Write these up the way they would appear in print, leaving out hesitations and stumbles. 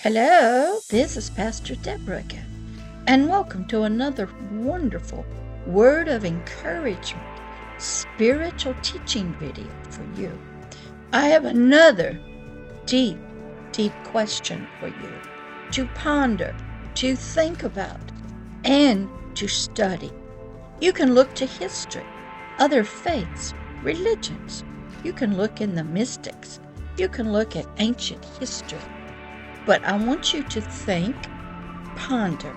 Hello, this is Pastor Deborah again, and welcome to another wonderful word of encouragement, spiritual teaching video for you. I have another deep question for you to ponder, to think about, and to study. You can look to history, other faiths, religions. You can look in the mystics. You can look at ancient history. But I want you to think, ponder,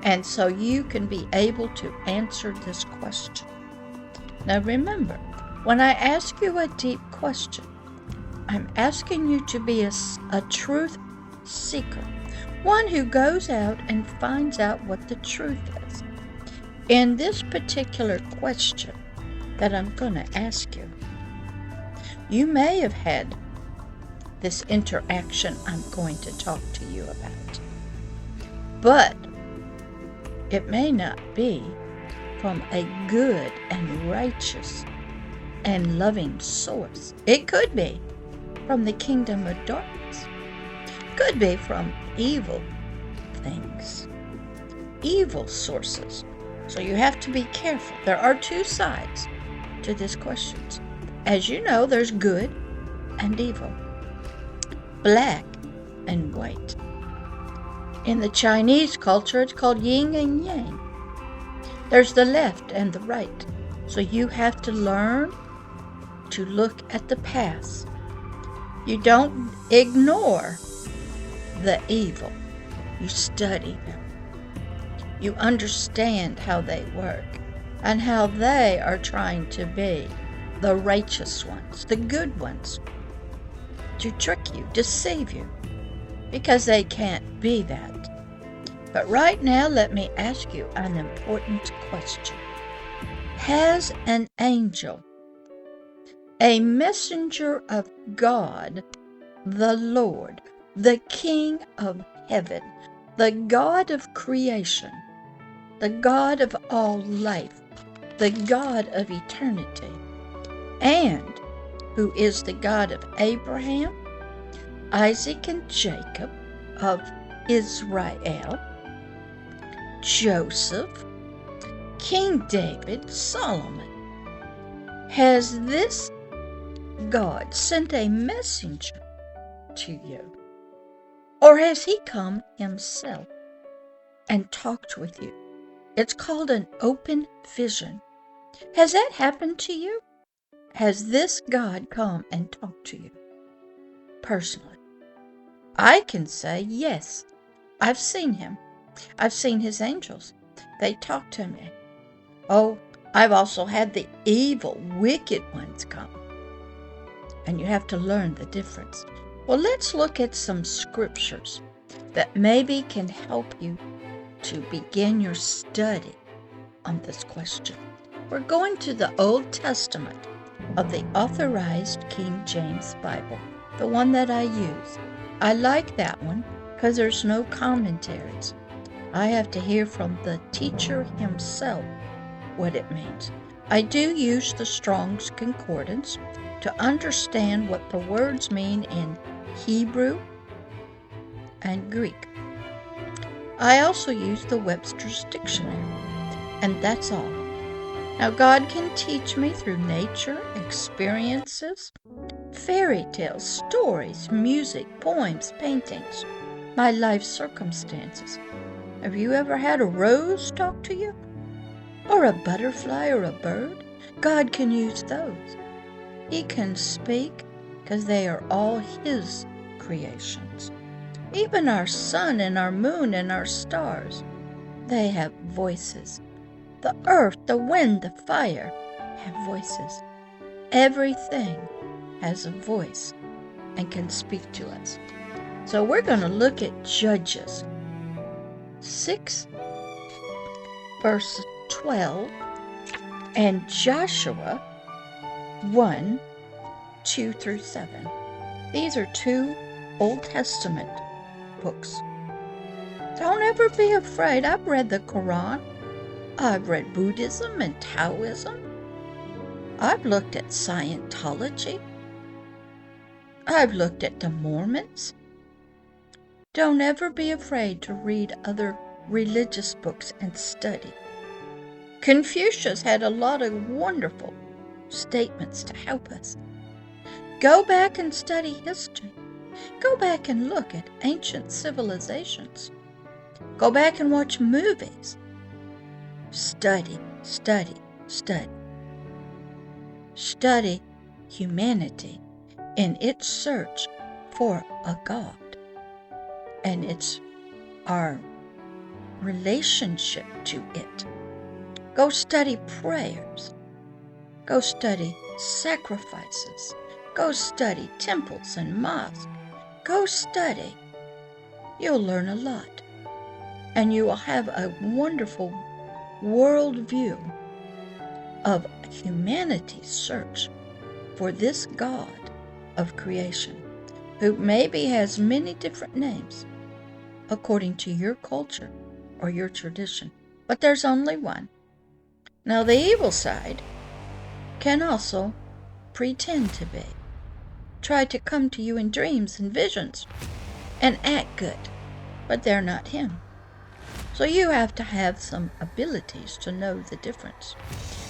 and so you can be able to answer this question. Now remember, when I ask you a deep question, I'm asking you to be a truth seeker, one who goes out and finds out what the truth is. In this particular question that I'm going to ask you, you may have had this interaction I'm going to talk to you about. But it may not be from a good and righteous and loving source. It could be from the kingdom of darkness. Could be from evil things, evil sources. So you have to be careful. There are two sides to this question. As you know, there's good and evil, black and white. In the Chinese culture, it's called yin and yang. There's the left and the right. So you have to learn to look at the past. You don't ignore the evil. You study them. You understand how they work and how they are trying to be the righteous ones, the good ones, to trick you, deceive you, because they can't be that. But right now, let me ask you an important question. Has an angel, a messenger of God, the Lord, the King of heaven, the God of creation, the God of all life, the God of eternity, and who is the God of Abraham, Isaac, and Jacob, of Israel, Joseph, King David, Solomon? Has this God sent a messenger to you? Or has he come himself and talked with you? It's called an open vision. Has that happened to you? Has this God come and talked to you personally? I can say yes. I've seen him. I've seen his angels. They talk to me. Oh, I've also had the evil, wicked ones come. And you have to learn the difference. Well, let's look at some scriptures that maybe can help you to begin your study on this question. We're going to the Old Testament of the Authorized King James Bible, the one that I use. I like that one because there's no commentaries. I have to hear from the teacher himself what it means. I do use the Strong's Concordance to understand what the words mean in Hebrew and Greek. I also use the Webster's Dictionary, and that's all. Now, God can teach me through nature, experiences, fairy tales, stories, music, poems, paintings, my life circumstances. Have you ever had a rose talk to you? Or a butterfly or a bird? God can use those. He can speak because they are all His creations. Even our sun and our moon and our stars, they have voices. The earth, the wind, the fire have voices. Everything has a voice and can speak to us. So we're going to look at Judges 6, verse 12, and Joshua 1, 2 through 7. These are two Old Testament books. Don't ever be afraid. I've read the Quran. I've read Buddhism and Taoism. I've looked at Scientology. I've looked at the Mormons. Don't ever be afraid to read other religious books and study. Confucius had a lot of wonderful statements to help us. Go back and study history. Go back and look at ancient civilizations. Go back and watch movies. Study, study, study. Study humanity in its search for a God. And it's our relationship to it. Go study prayers. Go study sacrifices. Go study temples and mosques. Go study. You'll learn a lot. And you will have a wonderful worldview of humanity's search for this God of creation, who maybe has many different names according to your culture or your tradition, but there's only one. Now, the evil side can also pretend to be, try to come to you in dreams and visions and act good, but they're not him. So you have to have some abilities to know the difference.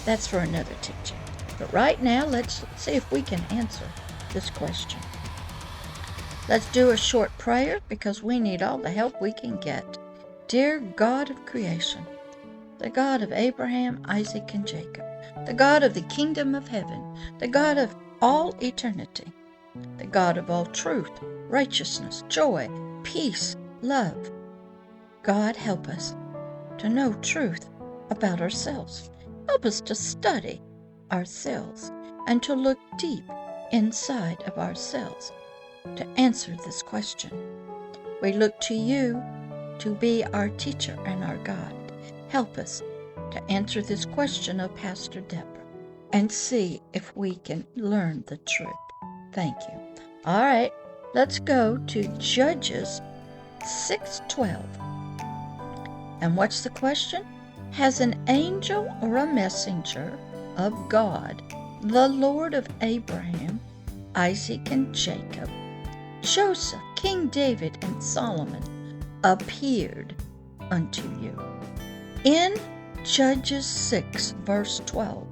That's for another teaching. But right now, let's see if we can answer this question. Let's do a short prayer because we need all the help we can get. Dear God of creation, the God of Abraham, Isaac, and Jacob, the God of the kingdom of heaven, the God of all eternity, the God of all truth, righteousness, joy, peace, love. God, help us to know truth about ourselves. Help us to study ourselves and to look deep inside of ourselves to answer this question. We look to you to be our teacher and our God. Help us to answer this question of Pastor Deborah and see if we can learn the truth. Thank you. All right, let's go to Judges 6:12. And what's the question? Has an angel or a messenger of God, the Lord of Abraham, Isaac, and Jacob, Joseph, King David, and Solomon, appeared unto you? In Judges 6, verse 12,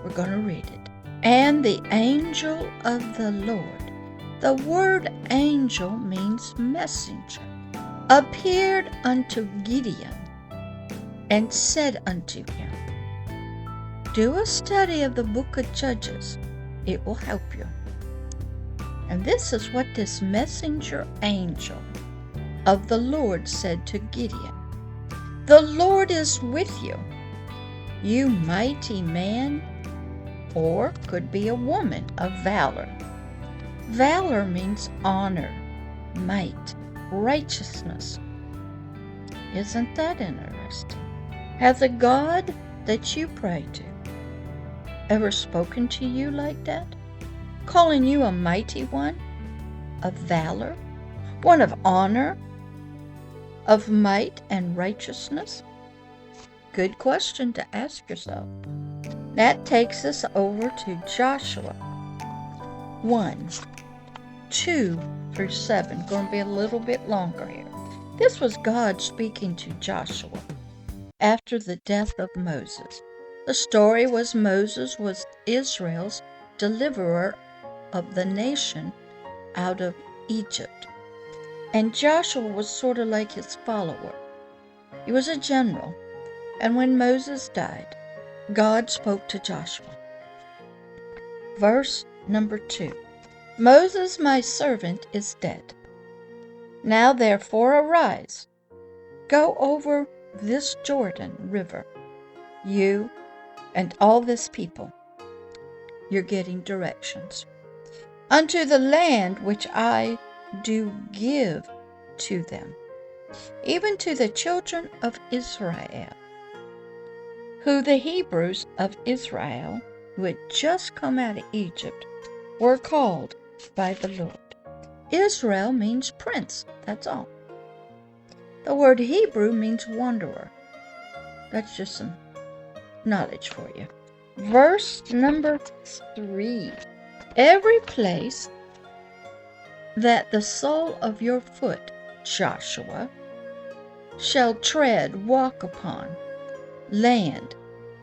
we're going to read it. And the angel of the Lord, the word angel means messenger, appeared unto Gideon and said unto him, do a study of the book of Judges. It will help you. And this is what this messenger angel of the Lord said to Gideon. The Lord is with you, you mighty man, or could be a woman of valor. Valor means honor, might, righteousness. Isn't that interesting? Has a God that you pray to ever spoken to you like that? Calling you a mighty one, of valor, one of honor, of might and righteousness? Good question to ask yourself. That takes us over to Joshua 1, 2 through 7. Going to be a little bit longer here. This was God speaking to Joshua after the death of Moses. The story was Moses was Israel's deliverer of the nation out of Egypt. And Joshua was sort of like his follower. He was a general. And when Moses died, God spoke to Joshua. Verse number 2. Moses, my servant, is dead. Now therefore arise, go over this Jordan River, you and all this people. You're getting directions. Unto the land which I do give to them, even to the children of Israel, who the Hebrews of Israel, who had just come out of Egypt, were called by the Lord. Israel means prince, that's all. The word Hebrew means wanderer. That's just some knowledge for you. Verse number 3. Every place that the sole of your foot Joshua, shall tread, walk upon, land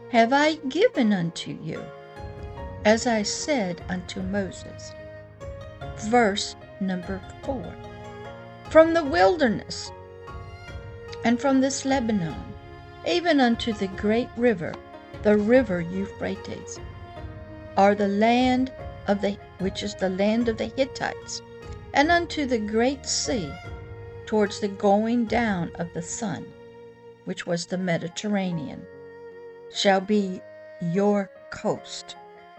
have I given unto you, as I said unto Moses. Verse number 4. From the wilderness and from this Lebanon, even unto the great river, the river Euphrates, are the land of which is the land of the Hittites, and unto the great sea, towards the going down of the sun, which was the Mediterranean, shall be your coast.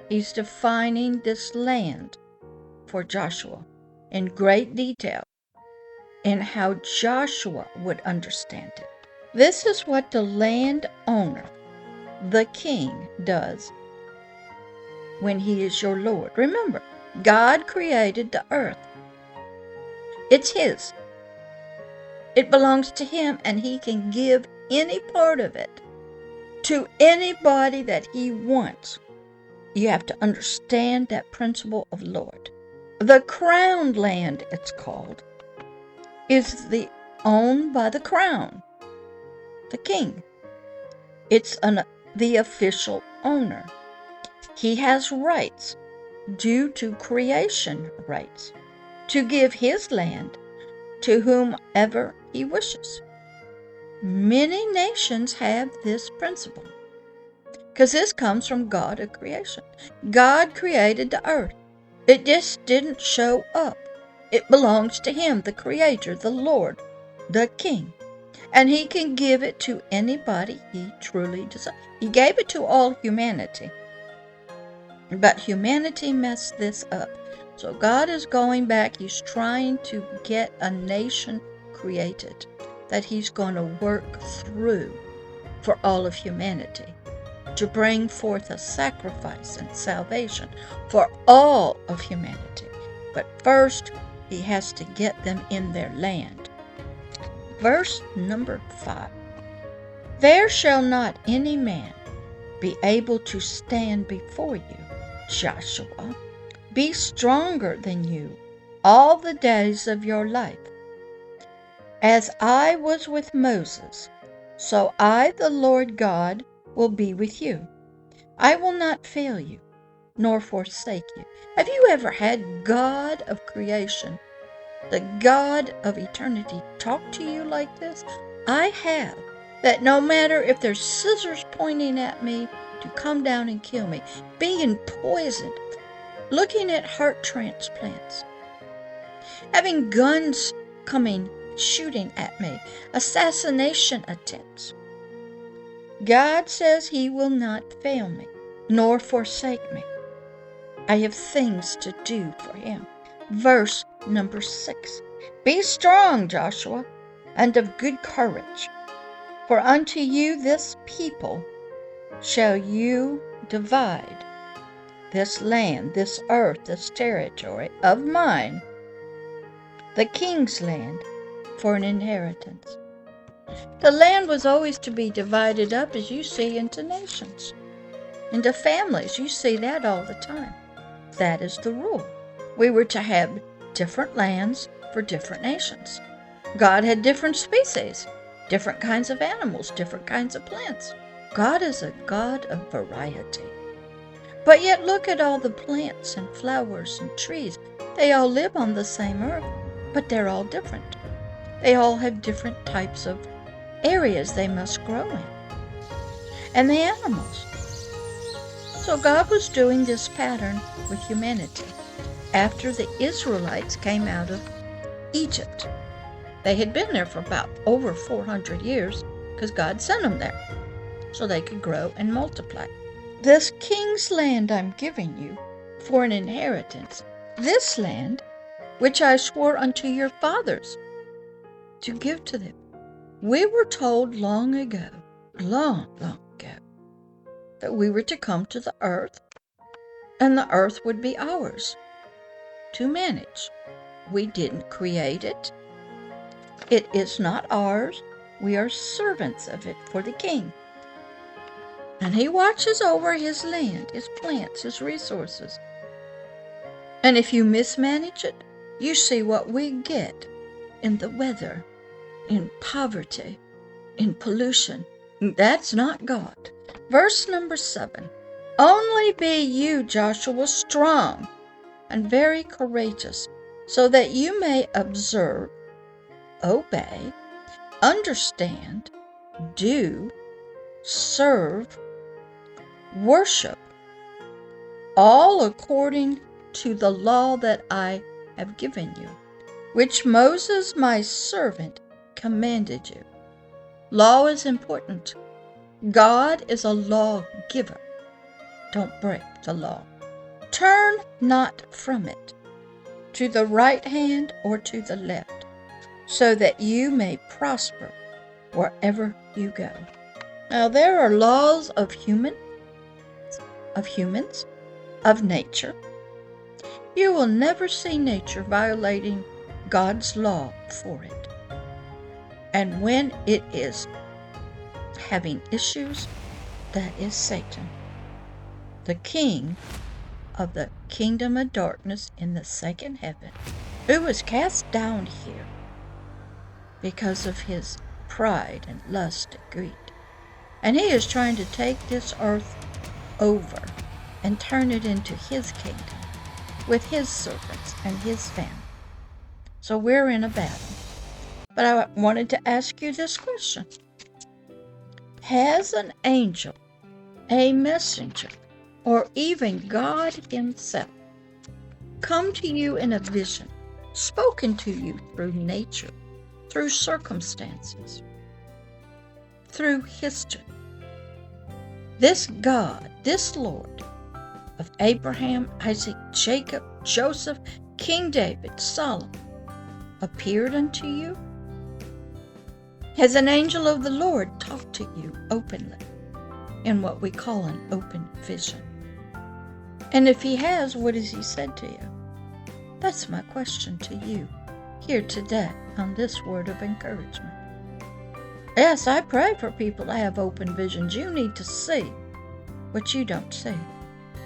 He's defining this land for Joshua in great detail in how Joshua would understand it. This is what the landowner, the king, does when he is your Lord. Remember, God created the earth. It's his. It belongs to him, and he can give any part of it to anybody that he wants. You have to understand that principle of Lord. The crowned land, it's called, is owned by the crown, the king. It's the official owner. He has rights due to creation rights to give his land to whomever he wishes. Many nations have this principle because this comes from God of creation. God created the earth. It just didn't show up. It belongs to him, the creator, the Lord, the king. And he can give it to anybody he truly desires. He gave it to all humanity. But humanity messed this up. So God is going back. He's trying to get a nation created that he's going to work through for all of humanity, to bring forth a sacrifice and salvation for all of humanity. But first, he has to get them in their land. Verse number 5. There shall not any man be able to stand before you, Joshua. Be stronger than you all the days of your life. As I was with Moses, so I, the Lord God, will be with you. I will not fail you, nor forsake you. Have you ever had God of creation, the God of eternity, talk to you like this? I have. That no matter if there's scissors pointing at me to come down and kill me, being poisoned, looking at heart transplants, having guns coming, shooting at me, assassination attempts, God says he will not fail me, nor forsake me. I have things to do for him. Verse number 6. Be strong, Joshua, and of good courage, for unto you this people shall you divide this land, this earth, this territory of mine, the king's land, for an inheritance. The land was always to be divided up, as you see, into nations, into families. You see that all the time. That is the rule. We were to have different lands for different nations. God had different species, different kinds of animals, different kinds of plants. God is a God of variety. But yet look at all the plants and flowers and trees. They all live on the same earth, but they're all different. They all have different types of areas they must grow in. And the animals. So God was doing this pattern with humanity after the Israelites came out of Egypt. They had been there for about over 400 years because God sent them there so they could grow and multiply. This king's land I'm giving you for an inheritance, this land which I swore unto your fathers to give to them. We were told long ago, that we were to come to the earth and the earth would be ours to manage. We didn't create it. It is not ours. We are servants of it for the king. And he watches over his land, his plants, his resources. And if you mismanage it, you see what we get. in the weather, in poverty, in pollution. That's not God. Verse number 7. Only be you, Joshua, strong and very courageous, so that you may observe, obey, understand, do, serve, worship, all according to the law that I have given you, which Moses my servant commanded you. Law is important. God is a lawgiver. Don't break the law. Turn not from it, to the right hand or to the left, so that you may prosper wherever you go. Now there are laws of humans, of nature. You will never see nature violating God's law for it. And when it is having issues, that is Satan, the king of the kingdom of darkness in the second heaven, who was cast down here because of his pride and lust and greed. And he is trying to take this earth over and turn it into his kingdom with his servants and his family. So we're in a battle. But I wanted to ask you this question. Has an angel, a messenger, or even God himself come to you in a vision, spoken to you through nature, through circumstances, through history? This God, this Lord of Abraham, Isaac, Jacob, Joseph, King David, Solomon, appeared unto you? Has an angel of the Lord talked to you openly in what we call an open vision? And if he has, what has he said to you? That's my question to you here today on this word of encouragement. Yes, I pray for people to have open visions. You need to see what you don't see.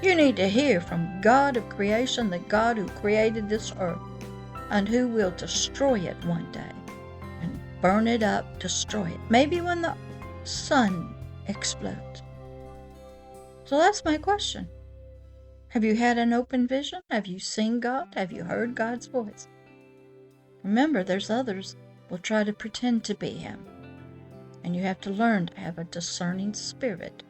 You need to hear from God of creation, the God who created this earth and who will destroy it one day and burn it up, destroy it. Maybe when the sun explodes. So that's my question. Have you had an open vision? Have you seen God? Have you heard God's voice? Remember, there's others will try to pretend to be him. And you have to learn to have a discerning spirit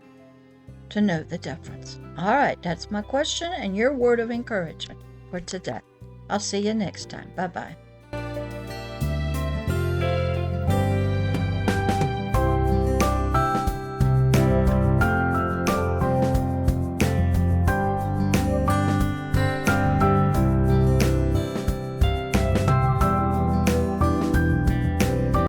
to know the difference. All right, that's my question and your word of encouragement for today. I'll see you next time. Bye-bye.